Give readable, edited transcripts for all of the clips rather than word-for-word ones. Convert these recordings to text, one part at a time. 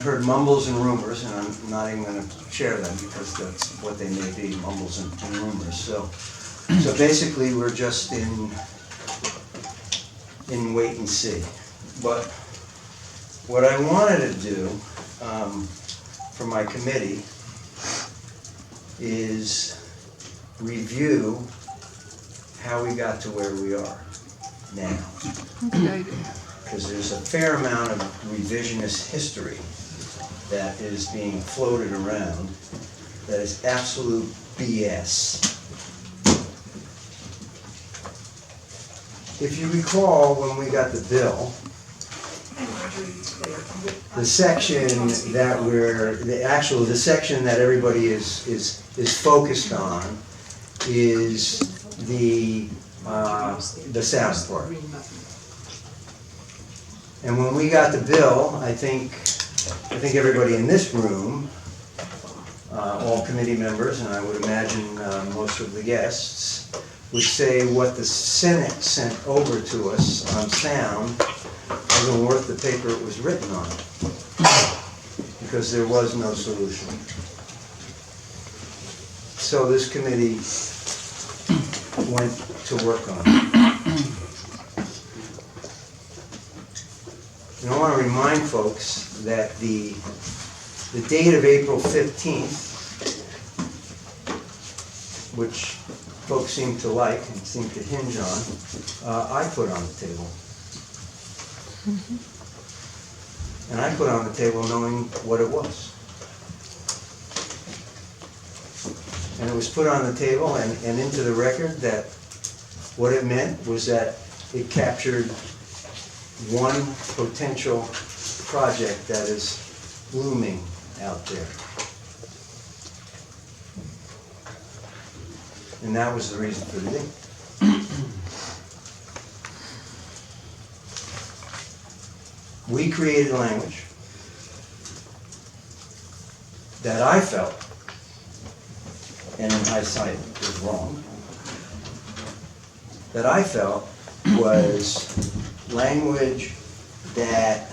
Heard mumbles and rumors, and I'm not even going to share them because that's what they may be, mumbles and rumors. So basically, we're just in wait and see. But what I wanted to do for my committee is review how we got to where we are now. Okay. Because there's a fair amount of revisionist history that is being floated around that is absolute BS. If you recall, when we got the bill, the section that the section that everybody is focused on is the sound part. And when we got the bill, I think everybody in this room, all committee members, and I would imagine most of the guests, would say what the Senate sent over to us on sound wasn't worth the paper it was written on, because there was no solution. So this committee went to work on it. And I want to remind folks that the date of April 15th, which folks seem to like and seem to hinge on, I put on the table. And I put on the table knowing what it was. And it was put on the table and into the record that what it meant was that it captured one potential project that is looming out there. And that was the reason for the date. We created language that I felt, and in hindsight was wrong, that I felt was language that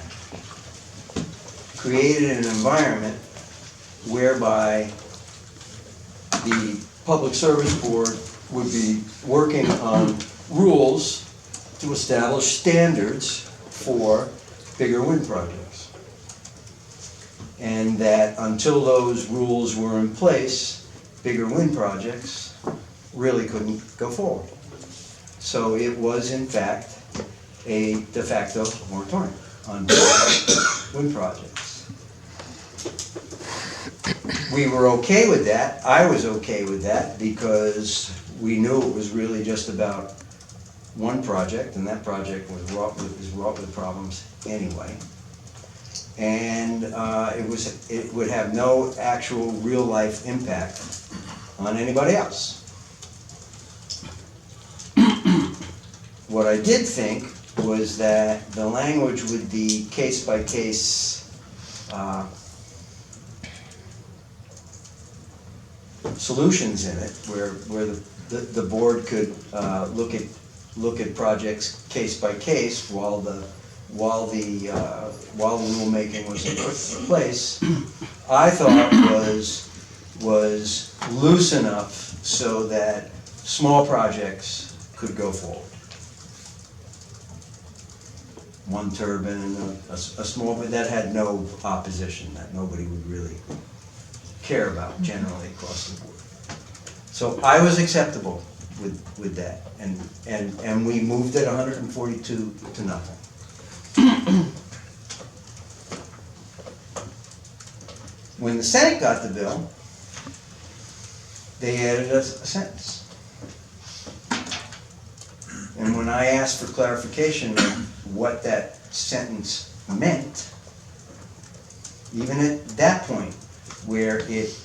created an environment whereby the Public Service Board would be working on rules to establish standards for bigger wind projects. And that until those rules were in place, bigger wind projects really couldn't go forward. So it was, in fact, a de facto moratorium on wind projects. We were okay with that. I was okay with that because we knew it was really just about one project, and that project was wrought with problems anyway. And it would have no actual real life impact on anybody else. What I did think was that the language with the case-by-case solutions in it, where the board could look at projects case by case while the rulemaking was in place, I thought was loose enough so that small projects could go forward. One turbine, a small, but that had no opposition, that nobody would really care about generally across the board. So I was acceptable with that, and we moved it 142 to nothing. When the Senate got the bill, they added a sentence. And when I asked for clarification of what that sentence meant, even at that point, where it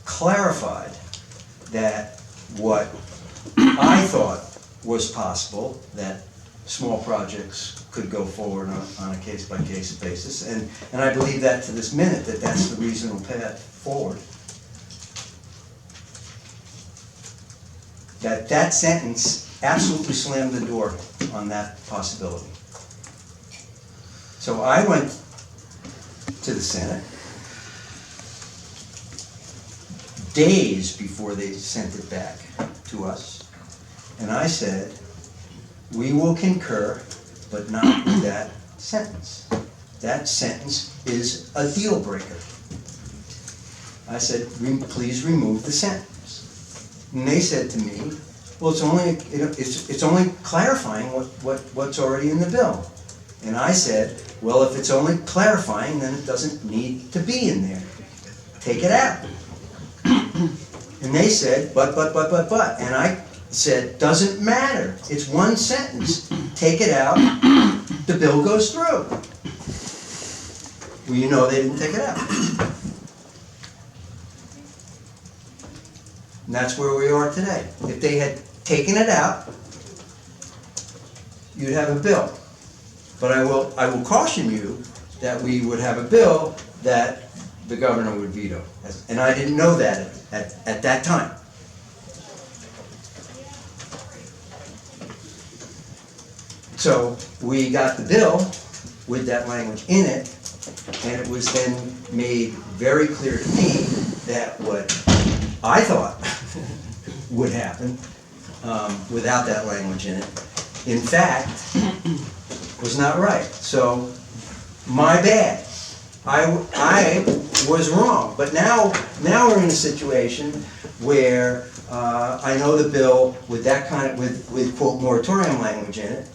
clarified that what I thought was possible, that small projects could go forward on a case-by-case basis, and I believe that to this minute, that that's the reasonable path forward. That sentence absolutely slammed the door on that possibility. So I went to the Senate days before they sent it back to us. And I said, we will concur, but not with that sentence. That sentence is a deal breaker. I said, please remove the sentence. And they said to me, well, it's only clarifying what's already in the bill. And I said, well, if it's only clarifying, then it doesn't need to be in there. Take it out. And they said, but. And I said, doesn't matter. It's one sentence. Take it out. The bill goes through. Well, you know they didn't take it out. And that's where we are today. If they had taken it out, you'd have a bill. But I will caution you that we would have a bill that the governor would veto. And I didn't know that at that time. So we got the bill with that language in it, and it was then made very clear to me that what I thought would happen without that language in it, in fact, was not right. So, my bad. I was wrong. But now we're in a situation where I know the bill with that kind of, with quote, moratorium language in it,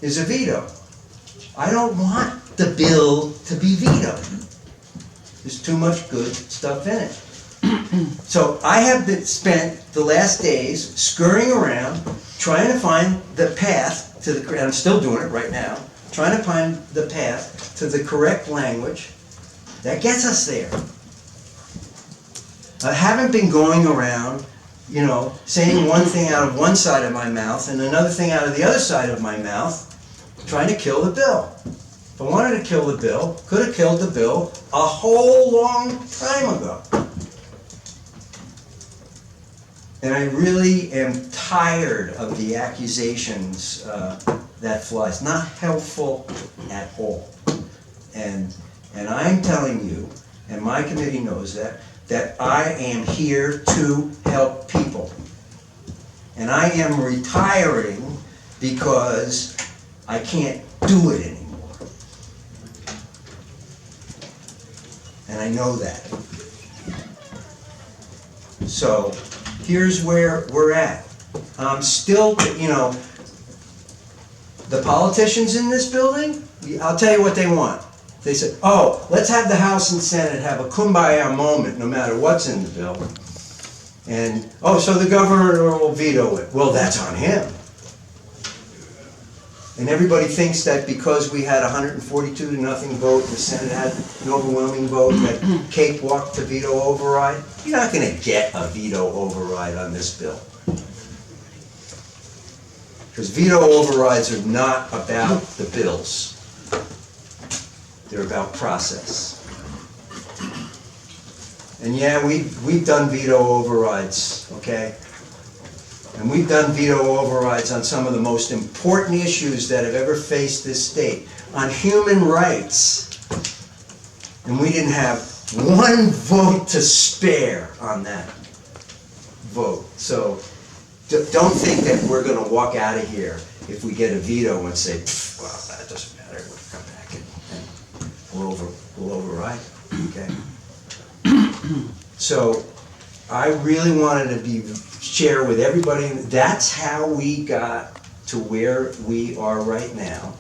is a veto. I don't want the bill to be vetoed. There's too much good stuff in it. So I have spent the last days scurrying around, trying to find the path to the, and I'm still doing it right now, trying to find the path to the correct language that gets us there. I haven't been going around, saying one thing out of one side of my mouth and another thing out of the other side of my mouth, trying to kill the bill. If I wanted to kill the bill, could have killed the bill a whole long time ago. And I really am tired of the accusations that fly. It's not helpful at all. And I'm telling you, and my committee knows that I am here to help people. And I am retiring because I can't do it anymore. And I know that. So here's where we're at. Still, the politicians in this building, I'll tell you what they want. They said, oh, let's have the House and Senate have a kumbaya moment no matter what's in the bill. And, oh, so the governor will veto it. Well, that's on him. And everybody thinks that because we had 142 to nothing vote, the Senate had an overwhelming vote, that cakewalk to veto override. You're not going to get a veto override on this bill. Because veto overrides are not about the bills. They're about process. And yeah, we've done veto overrides, okay? And we've done veto overrides on some of the most important issues that have ever faced this state, on human rights. And we didn't have one vote to spare on that vote. So don't think that we're going to walk out of here if we get a veto and say, well, that doesn't matter, we'll come back and we'll override, okay? So I really wanted to share with everybody, that's how we got to where we are right now.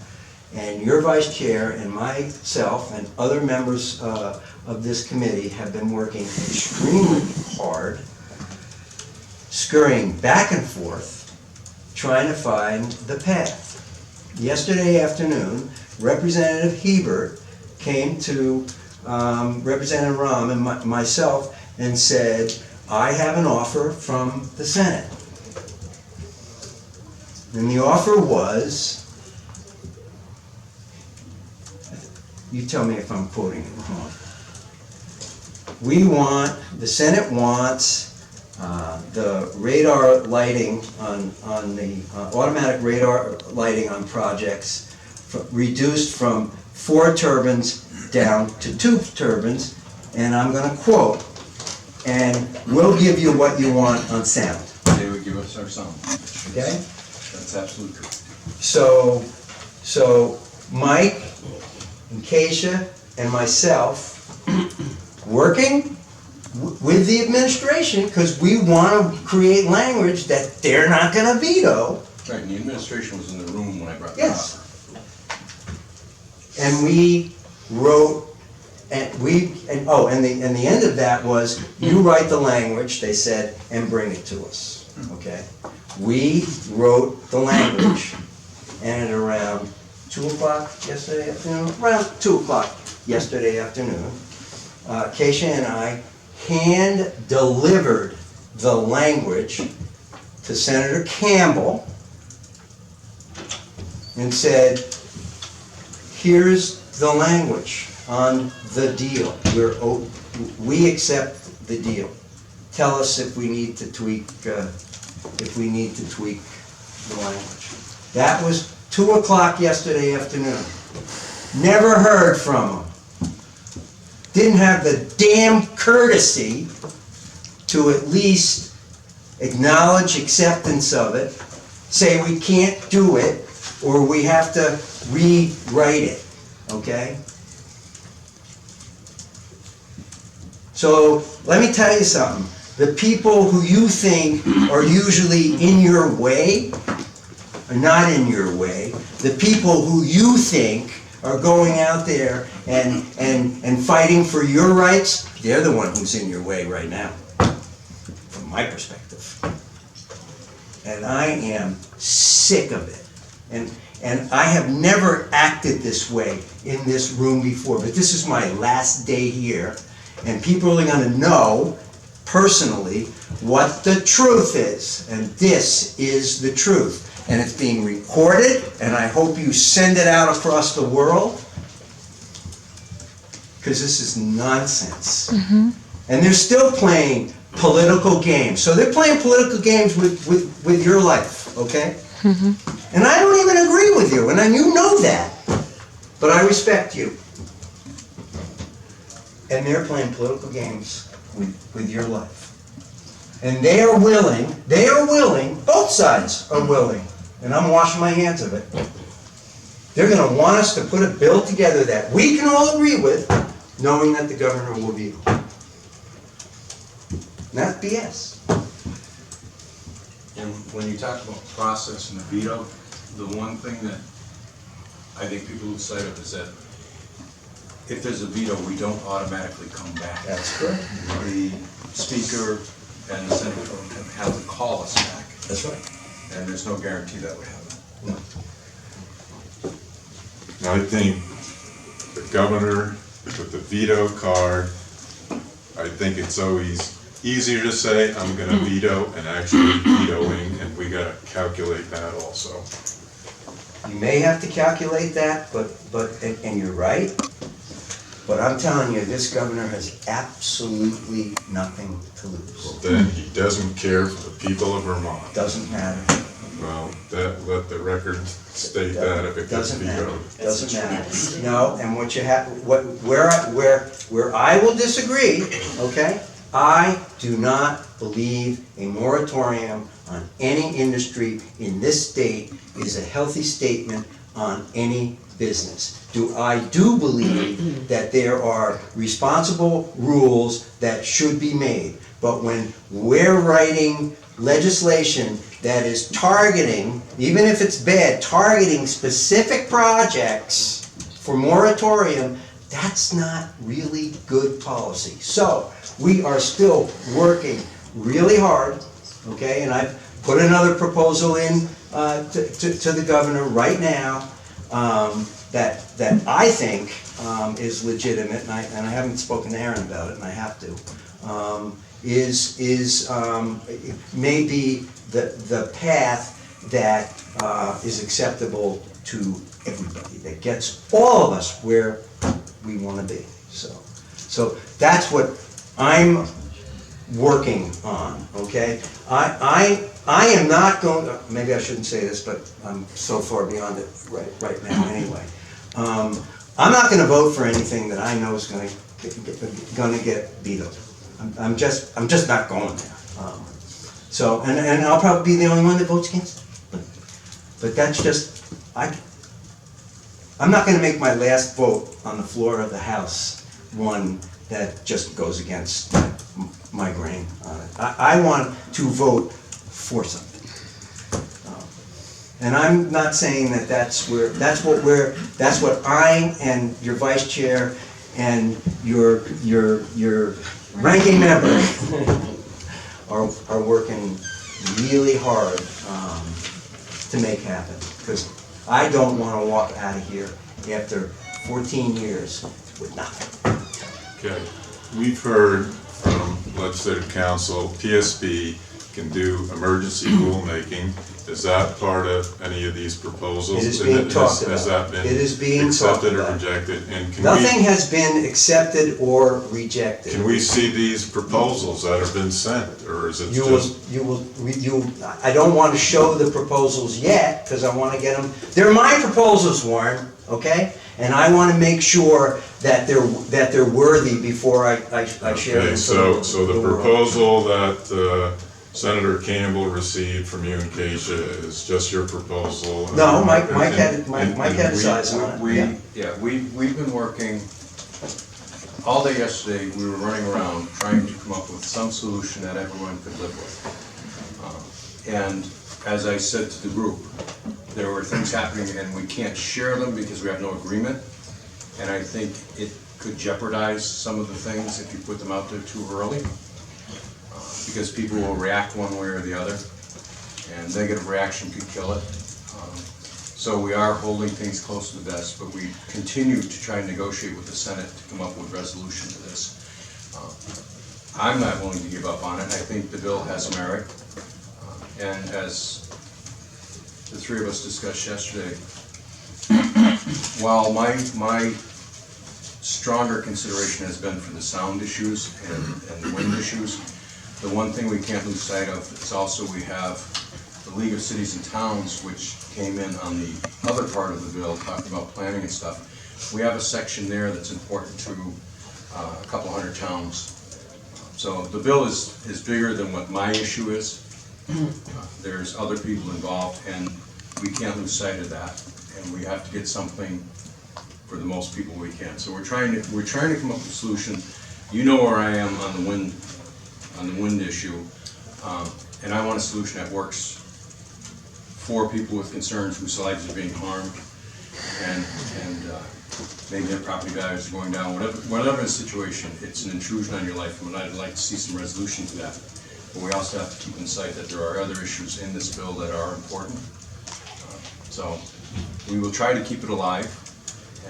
And your vice chair and myself and other members of this committee have been working extremely hard, scurrying back and forth, trying to find the path. Yesterday afternoon, Representative Hebert came to Representative Rahm and myself and said, I have an offer from the Senate. And the offer was, you tell me if I'm quoting it wrong. The Senate wants the radar lighting on the automatic radar lighting on projects reduced from 4 turbines down to 2 turbines, and I'm gonna quote, and we'll give you what you want on sound, They would give us our sound. okay? That's absolutely correct. So Mike and Keisha and myself, working with the administration, because we want to create language that they're not gonna veto. Right, and the administration was in the room when I brought that Yes. up. And we wrote, and the end of that was, you write the language, they said, and bring it to us, okay? We wrote the language, and at around 2 o'clock yesterday afternoon, around 2 o'clock yesterday afternoon, Keisha and I hand-delivered the language to Senator Campbell and said, here's the language on the deal. We accept the deal. Tell us if we need to tweak, the language. That was 2 o'clock yesterday afternoon. Never heard from them. Didn't have the damn courtesy to at least acknowledge acceptance of it, say we can't do it, or we have to rewrite it, okay? So, let me tell you something. The people who you think are usually in your way are not in your way. The people who you think are going out there and fighting for your rights, they're the one who's in your way right now, from my perspective. And I am sick of it. And I have never acted this way in this room before, but this is my last day here, and people are gonna know personally what the truth is, and this is the truth. And it's being recorded, and I hope you send it out across the world, because this is nonsense. And they're still playing political games. So they're playing political games with your life, okay? And I don't even agree with you, and you know that. But I respect you. And they're playing political games with your life. And they are willing, both sides are willing, and I'm washing my hands of it. They're gonna want us to put a bill together that we can all agree with, knowing that the governor will veto. And that's BS. And when you talk about process and the veto, the one thing that I think people lose sight of is that if there's a veto, we don't automatically come back. That's correct. The speaker and the senator have to call us back, That's right. and there's no guarantee that would happen. No. I think the governor with the veto card, I think it's always easier to say, I'm gonna veto, and actually vetoing, and we gotta calculate that also. You may have to calculate that, and you're right, but I'm telling you, this governor has absolutely nothing to lose. Then he doesn't care for the people of Vermont. Doesn't matter. Well, let the record state that if it gets Doesn't matter. vetoed. Doesn't matter. No, and what you have, where I will disagree, okay? I do not believe a moratorium on any industry in this state is a healthy statement on any business. I do believe that there are responsible rules that should be made, but when we're writing legislation that is targeting, even if it's bad, targeting specific projects for moratorium, that's not really good policy. So, we are still working really hard, okay, and I've put another proposal in to the governor right now that I think is legitimate, and I haven't spoken to Aaron about it, and I have to, may be the path that is acceptable to everybody, that gets all of us where we want to be. So that's what I'm working on, okay? I am not going, maybe I shouldn't say this, but I'm so far beyond it right now anyway. I'm not gonna vote for anything that I know is gonna get vetoed. I'm just not going there. So, and I'll probably be the only one that votes against it. But that's just, I'm not gonna make my last vote on the floor of the House one that just goes against my grain on it. I want to vote for something. And I'm not saying that that's what I and your vice chair and your ranking member are working really hard to make happen. Because I don't want to walk out of here after 14 years with nothing. Okay, we've heard from legislative council, PSB can do emergency rulemaking. Is that part of any of these proposals? It is being talked about. Has that been It is being talked accepted or about. rejected? And can Nothing has been accepted or rejected. Can we see these proposals that have been sent, or is it just? I don't want to show the proposals yet, because I want to get them, they're my proposals, Warren, okay? And I want to make sure that they're worthy before I share them. Okay, so the proposal that Senator Campbell received from you and Keisha is just your proposal? No, Mike had and his eyes on it. We've been working all day yesterday. We were running around trying to come up with some solution that everyone could live with. And as I said to the group, there were things happening and we can't share them because we have no agreement. And I think it could jeopardize some of the things if you put them out there too early. Because people will react one way or the other, and negative reaction could kill it. So we are holding things close to the vest, but we continue to try and negotiate with the Senate to come up with a resolution to this. I'm not willing to give up on it. I think the bill has merit. And as the three of us discussed yesterday, while my stronger consideration has been for the sound issues and the wind issues, the one thing we can't lose sight of is also we have the League of Cities and Towns, which came in on the other part of the bill, talking about planning and stuff. We have a section there that's important to a couple hundred towns. So the bill is bigger than what my issue is. There's other people involved, and we can't lose sight of that. And we have to get something for the most people we can. So we're trying to come up with a solution. You know where I am on the wind issue, and I want a solution that works for people with concerns whose lives are being harmed, and maybe their property values are going down. Whatever the situation, it's an intrusion on your life, and I'd like to see some resolution to that. But we also have to keep in sight that there are other issues in this bill that are important. So we will try to keep it alive,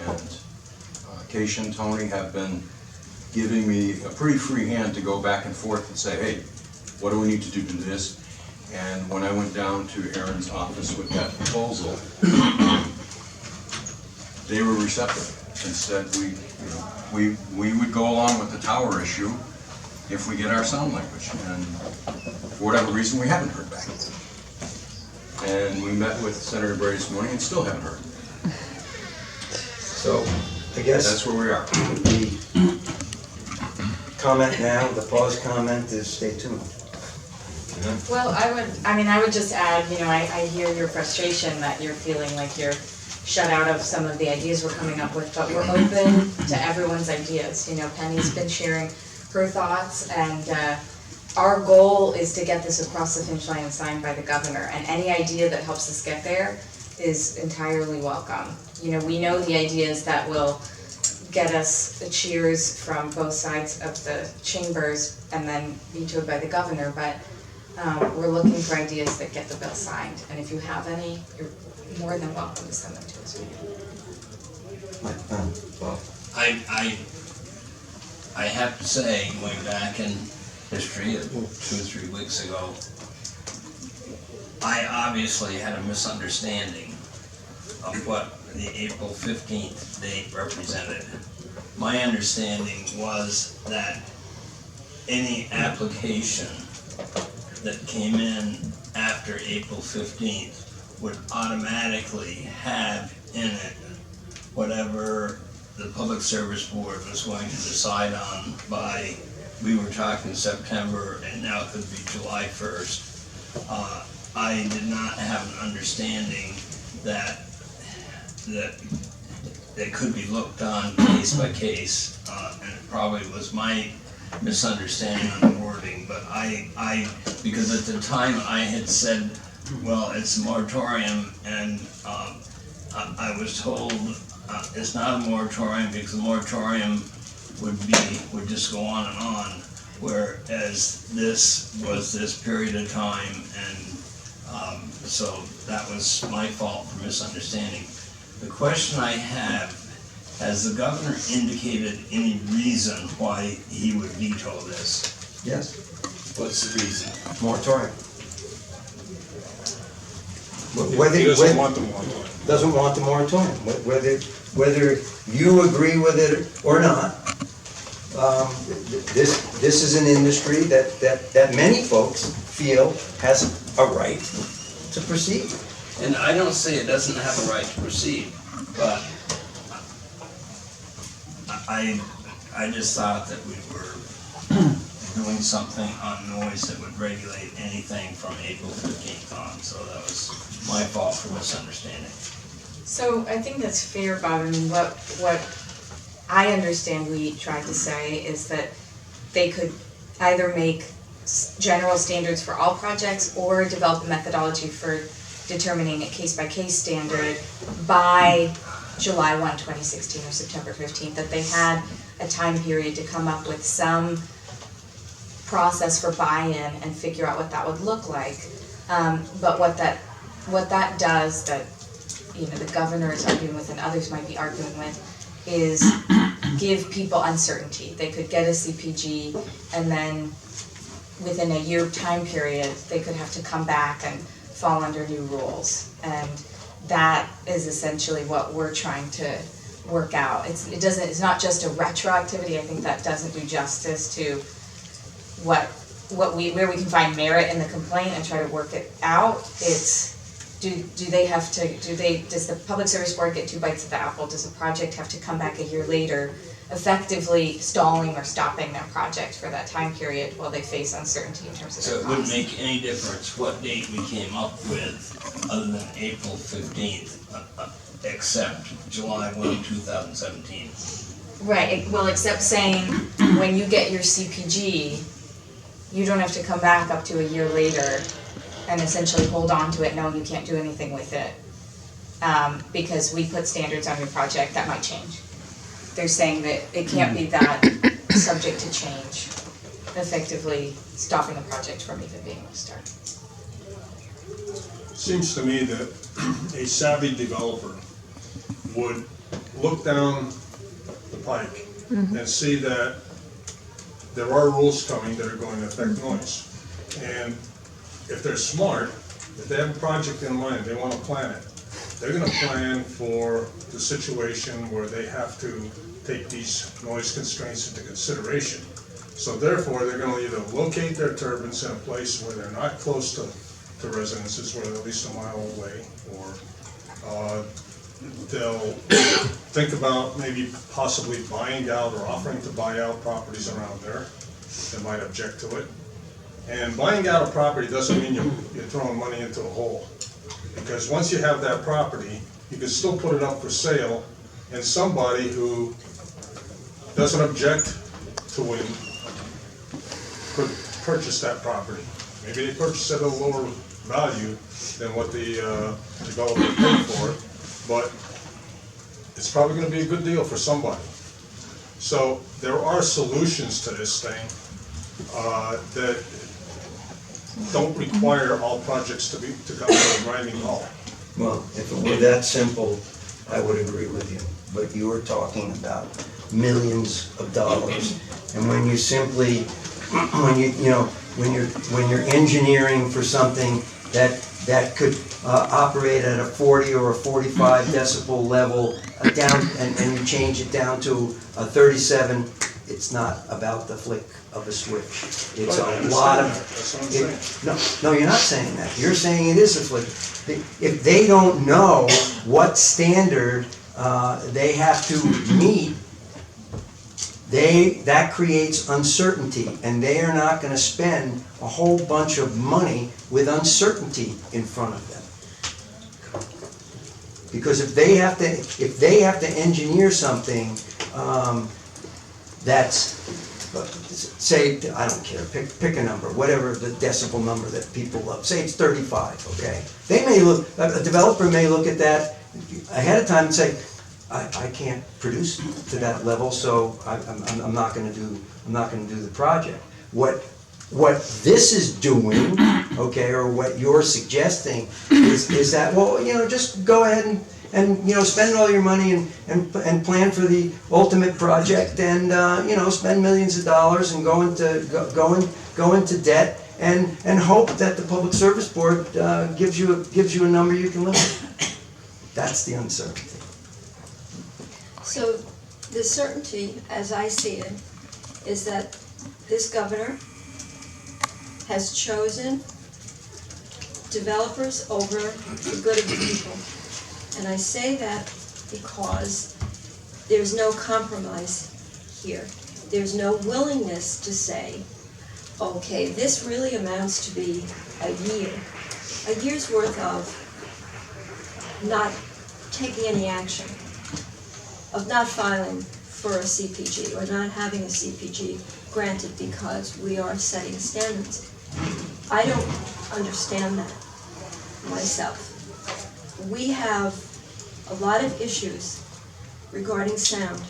and Keisha and Tony have been giving me a pretty free hand to go back and forth and say, hey, what do we need to do to this? And when I went down to Aaron's office with that proposal, they were receptive and said we would go along with the tower issue if we get our sound language. And for whatever reason, we haven't heard back. And we met with Senator Bray this morning and still haven't heard. So, I guess That's where we are. the comment now, the pause comment is stay tuned. Well, I would just add, I hear your frustration that you're feeling like you're shut out of some of the ideas we're coming up with, but we're open to everyone's ideas. Penny's been sharing her thoughts, and our goal is to get this across the finish line and signed by the governor, and any idea that helps us get there is entirely welcome. We know the ideas that will get us the cheers from both sides of the chambers and then vetoed by the governor, but we're looking for ideas that get the bill signed, and if you have any, you're more than welcome to send them to us. Well, I have to say, going back in history 2 or 3 weeks ago, I obviously had a misunderstanding of what the April 15th date represented. My understanding was that any application that came in after April 15th would automatically have in it whatever the Public Service Board was going to decide on by, we were talking September, and now it could be July 1st. I did not have an understanding that it could be looked on case by case, and it probably was my misunderstanding on the wording, but because at the time I had said, well, it's a moratorium, and I was told it's not a moratorium because the moratorium would just go on and on, whereas this was this period of time, and so that was my fault for misunderstanding. The question I have, has the governor indicated any reason why he would veto this? Yes, What's the reason? moratorium. He doesn't want the moratorium. Doesn't want the moratorium, whether you agree with it or not. This is an industry that many folks feel has a right to proceed. And I don't say it doesn't have a right to proceed, but I just thought that we were doing something on noise that would regulate anything from April 15th on, so that was my fault for misunderstanding. So I think that's fair, Bob. I mean, what I understand we tried to say is that they could either make general standards for all projects or develop a methodology for determining a case-by-case standard by July 1, 2016 or September 15th, that they had a time period to come up with some process for buy-in and figure out what that would look like. But what that does, that the governor is arguing with and others might be arguing with, is give people uncertainty. They could get a CPG and then within a year time period, they could have to come back and fall under new rules. And that is essentially what we're trying to work out. It's not just a retroactivity. I think that doesn't do justice to where we can find merit in the complaint and try to work it out. It's does the Public Service Board get two bites of the apple? Does the project have to come back a year later, effectively stalling or stopping their project for that time period while they face uncertainty in terms of So their it wouldn't costs? make any difference what date we came up with other than April 15th, except July 1, 2017. Right, well, except saying, when you get your CPG, you don't have to come back up to a year later and essentially hold on to it knowing you can't do anything with it. Because we put standards on your project, that might change. They're saying that it can't be that subject to change, effectively stopping the project from even being restarted. Seems to me that a savvy developer would look down the pike and see that there are rules coming that are going to affect noise. And if they're smart, if they have a project in mind, they want to plan it, they're going to plan for the situation where they have to take these noise constraints into consideration. So therefore, they're going to either locate their turbines in a place where they're not close to residences, where they're at least a mile away, or they'll think about maybe possibly buying out or offering to buy out properties around there that might object to it. And buying out a property doesn't mean you're throwing money into a hole. Because once you have that property, you can still put it up for sale, and somebody who doesn't object to it could purchase that property. Maybe they purchase it at a lower value than what the developer paid for it, but it's probably going to be a good deal for somebody. So there are solutions to this thing that don't require all projects to come to a grinding halt. Well, if it were that simple, I would agree with you. But you were talking about millions of dollars. And when you simply, when you're engineering for something that could operate at a 40 or a 45 decibel level down, and you change it down to a 37, it's not about the flick of a switch. It's a lot of. That's what I'm saying. No, you're not saying that. You're saying it is a flick. If they don't know what standard they have to meet, that creates uncertainty, and they are not gonna spend a whole bunch of money with uncertainty in front of them. Because if they have to engineer something, that's, say, I don't care, pick a number, whatever the decibel number that people love, say it's 35, okay? They may look, a developer may look at that ahead of time and say, I can't produce to that level, so I'm not gonna do the project. What this is doing, okay, or what you're suggesting is that, well, you know, just go ahead and you know, spend all your money and plan for the ultimate project, and you know, spend millions of dollars and go into debt and hope that the Public Service Board gives you a number you can live with. That's the uncertainty. So the certainty, as I see it, is that this governor has chosen developers over the good of the people. And I say that because there's no compromise here. There's no willingness to say, okay, this really amounts to be a year's worth of not taking any action, of not filing for a CPG or not having a CPG granted because we are setting standards. I don't understand that myself. We have a lot of issues regarding sound.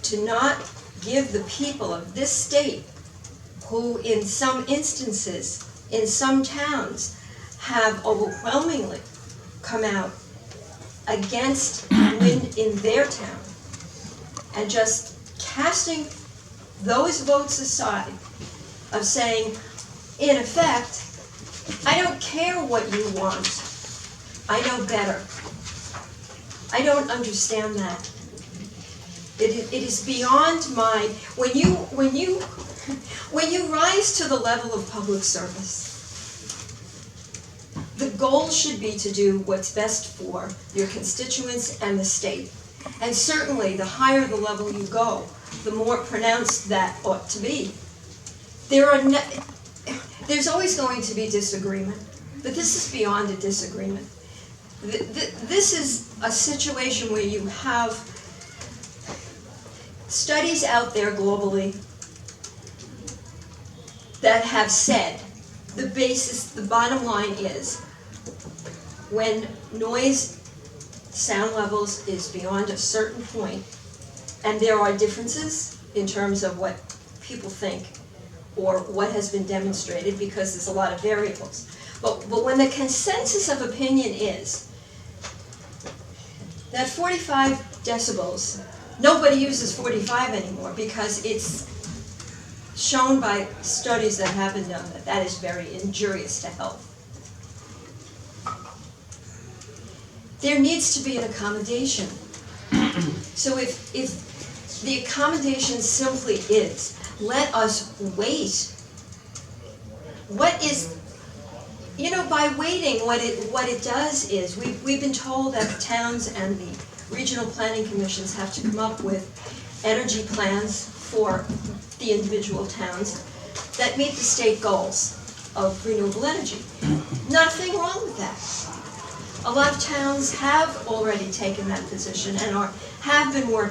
To not give the people of this state, who in some instances, in some towns, have overwhelmingly come out against wind in their town, and just casting those votes aside of saying, in effect, I don't care what you want, I know better. I don't understand that. It is beyond my, when you rise to the level of public service, the goal should be to do what's best for your constituents and the state. And certainly, the higher the level you go, the more pronounced that ought to be. There's always going to be disagreement, but this is beyond a disagreement. This is a situation where you have studies out there globally that have said the bottom line is, when noise, sound levels is beyond a certain point, and there are differences in terms of what people think or what has been demonstrated, because there's a lot of variables. But when the consensus of opinion is that 45 decibels, nobody uses 45 anymore because it's shown by studies that have been done that that is very injurious to health. There needs to be an accommodation. So if the accommodation simply is, let us wait. What is, you know, by waiting, what it does is, we've been told that the towns and the regional planning commissions have to come up with energy plans for the individual towns that meet the state goals of renewable energy. Nothing wrong with that. A lot of towns have already taken that position and have been working